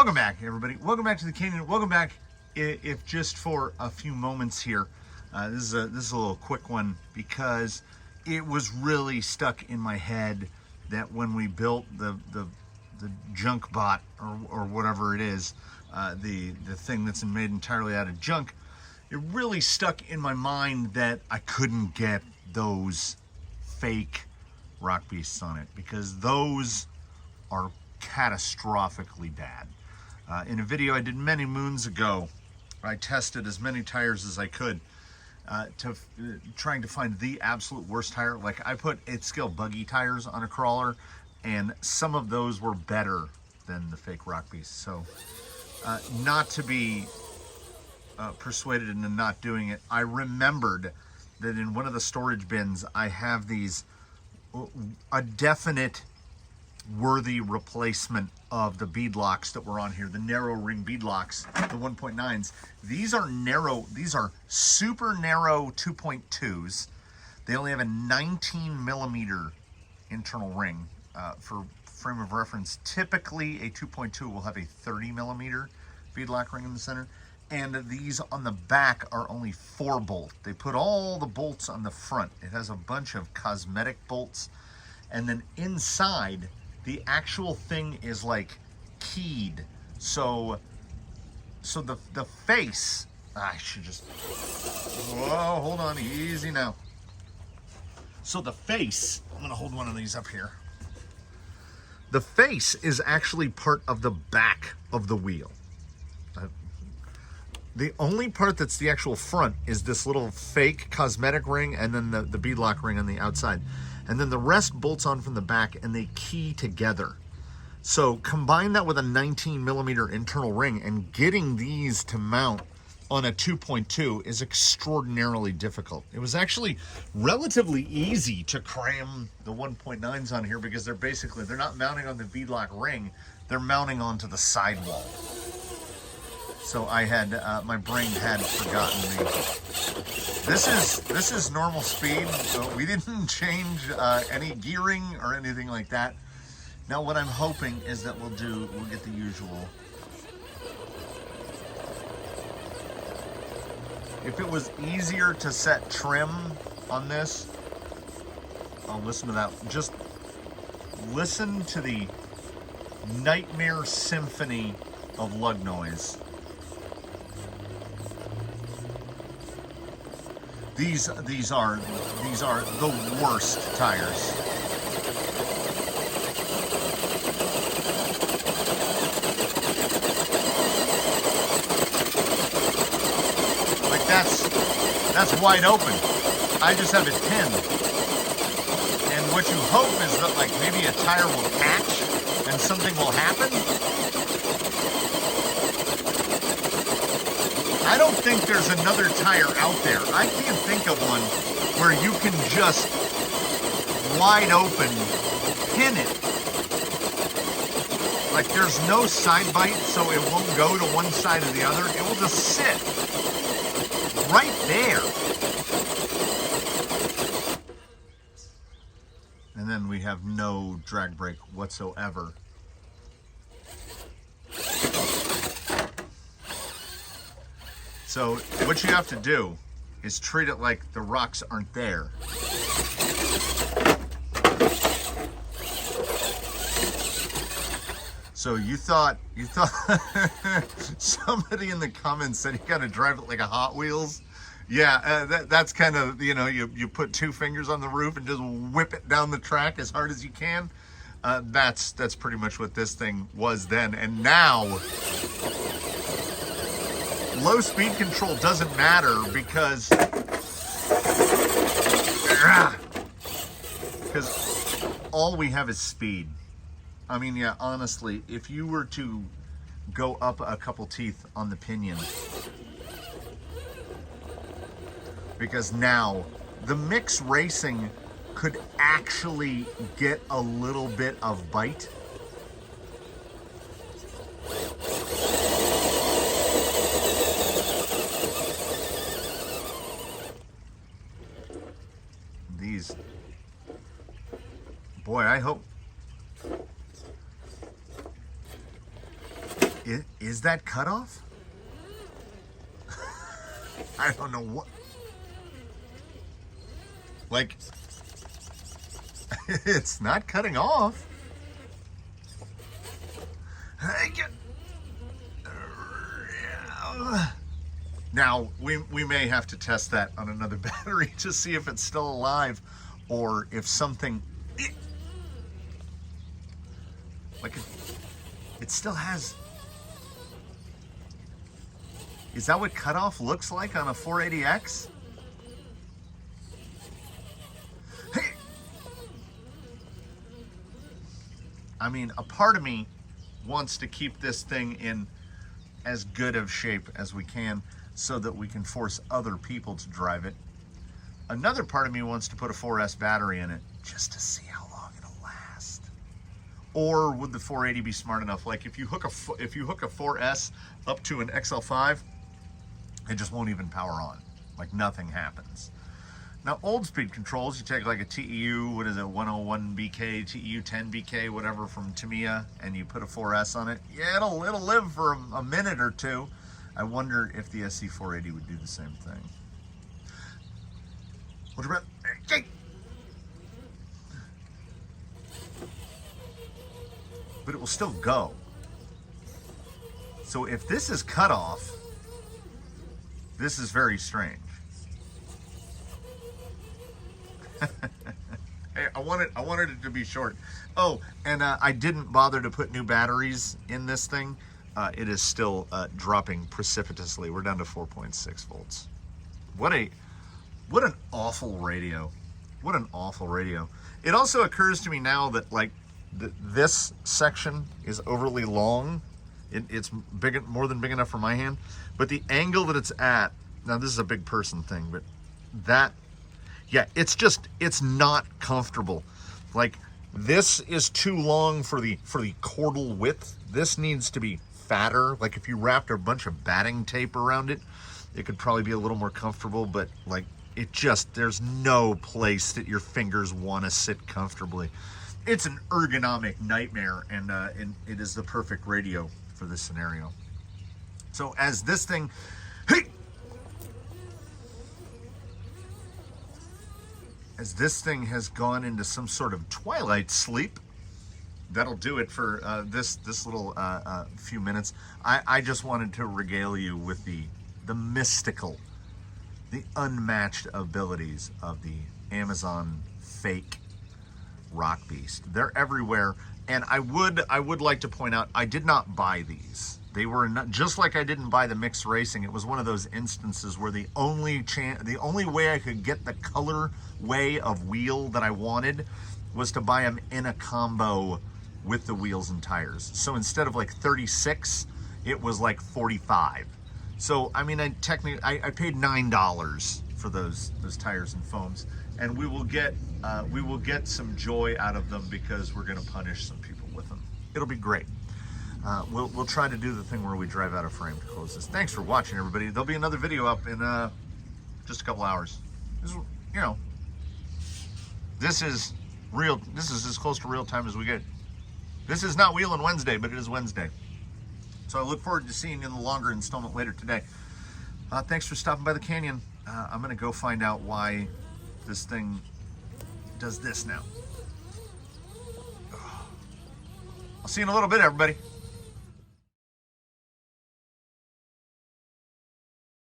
Welcome back, everybody. Welcome back to the canyon. Welcome back, if just for a few moments here. This is a little quick one because it was really stuck in my head that when we built the Junkbot or whatever it is, the thing that's made entirely out of junk, it really stuck in my mind that I couldn't get those fake rock beasts on it because those are catastrophically bad. In a video I did many moons ago, I tested as many tires as I could trying to find the absolute worst tire. Like I put 8th scale buggy tires on a crawler, and some of those were better than the fake rock beasts. So not to be persuaded into not doing it, I remembered that in one of the storage bins I have these a definite worthy replacement of the beadlocks that were on here, the narrow ring beadlocks, the 1.9s. These are narrow, these are super narrow 2.2s. They only have a 19 millimeter internal ring. For frame of reference, typically a 2.2 will have a 30 millimeter beadlock ring in the center. And these on the back are only 4 bolt. They put all the bolts on the front. It has a bunch of cosmetic bolts. And then inside, the actual thing is like keyed. So the face, I should just, whoa, hold on, easy now. So the face, I'm gonna hold one of these up here. The face is actually part of the back of the wheel. The only part that's the actual front is this little fake cosmetic ring and then the beadlock ring on the outside. And then the rest bolts on from the back and they key together. So combine that with a 19 millimeter internal ring, and getting these to mount on a 2.2 is extraordinarily difficult. It was actually relatively easy to cram the 1.9s on here because they're not mounting on the beadlock ring, they're mounting onto the sidewall. So I had, my brain had forgotten this is normal speed, so we didn't change any gearing or anything like that. Now what I'm hoping is that we'll get the usual. If it was easier to set trim on this, I'll listen to that. Just listen to the nightmare symphony of lug noise. These are the worst tires. Like that's wide open. I just have it pinned. And what you hope is that like maybe a tire will catch and something will happen. I don't think there's another tire out there. I can't think of one where you can just wide open pin it. Like there's no side bite, so it won't go to one side or the other. It will just sit right there. And then we have no drag brake whatsoever. So what you have to do is treat it like the rocks aren't there. So you thought somebody in the comments said you gotta drive it like a Hot Wheels. Yeah, that's kind of, you put 2 fingers on the roof and just whip it down the track as hard as you can. That's pretty much what this thing was then. And now, low speed control doesn't matter because all we have is speed. I mean, yeah, honestly, if you were to go up a couple teeth on the pinion, because now the mix racing could actually get a little bit of bite. These, boy, I hope. Is that cutoff? I don't know what. Like, it's not cutting off. Now, we may have to test that on another battery to see if it's still alive or if something... Like, it still has... Is that what cutoff looks like on a 480X? Hey! I mean, a part of me wants to keep this thing in as good of shape as we can so that we can force other people to drive it. Another part of me wants to put a 4S battery in it just to see how long it'll last. Or would the 480 be smart enough? Like if you hook a 4S up to an XL5, it just won't even power on. Like nothing happens. Now old speed controls, you take like a TEU, what is it, 101BK, TEU 10BK, whatever from Tamiya, and you put a 4S on it. Yeah, it'll live for a minute or two. I wonder if the SC480 would do the same thing. Hold your breath. Hey. But it will still go. So if this is cut off, this is very strange. Hey, I wanted it to be short. Oh, and I didn't bother to put new batteries in this thing. It is still dropping precipitously. We're down to 4.6 volts. What an awful radio. What an awful radio. It also occurs to me now that like this section is overly long. It's big, more than big enough for my hand. But the angle that it's at, now this is a big person thing, but that, yeah, it's not comfortable. Like this is too long for the chordal width. This needs to be fatter. Like if you wrapped a bunch of batting tape around it, it could probably be a little more comfortable, but like there's no place that your fingers want to sit comfortably. It's an ergonomic nightmare, and it is the perfect radio for this scenario. So as this thing, as this thing has gone into some sort of twilight sleep, that'll do it for this little few minutes. I just wanted to regale you with the mystical, the unmatched abilities of the Amazon fake Rock Beast. They're everywhere, and I would like to point out, I did not buy these. They were not, just like I didn't buy the mixed racing. It was one of those instances where the only way I could get the color way of wheel that I wanted was to buy them in a combo with the wheels and tires. So instead of like 36, it was like 45. So I mean, I paid $9 for those tires and foams, and we will get some joy out of them because we're going to punish some people with them. It'll be great. We'll try to do the thing where we drive out of frame to close this. Thanks for watching, everybody. There'll be another video up in just a couple hours. This is, you know, this is real. This is as close to real time as we get. This is not Wheelin' Wednesday, but it is Wednesday. So I look forward to seeing you in the longer installment later today. Thanks for stopping by the canyon. I'm going to go find out why this thing does this now. I'll see you in a little bit, everybody.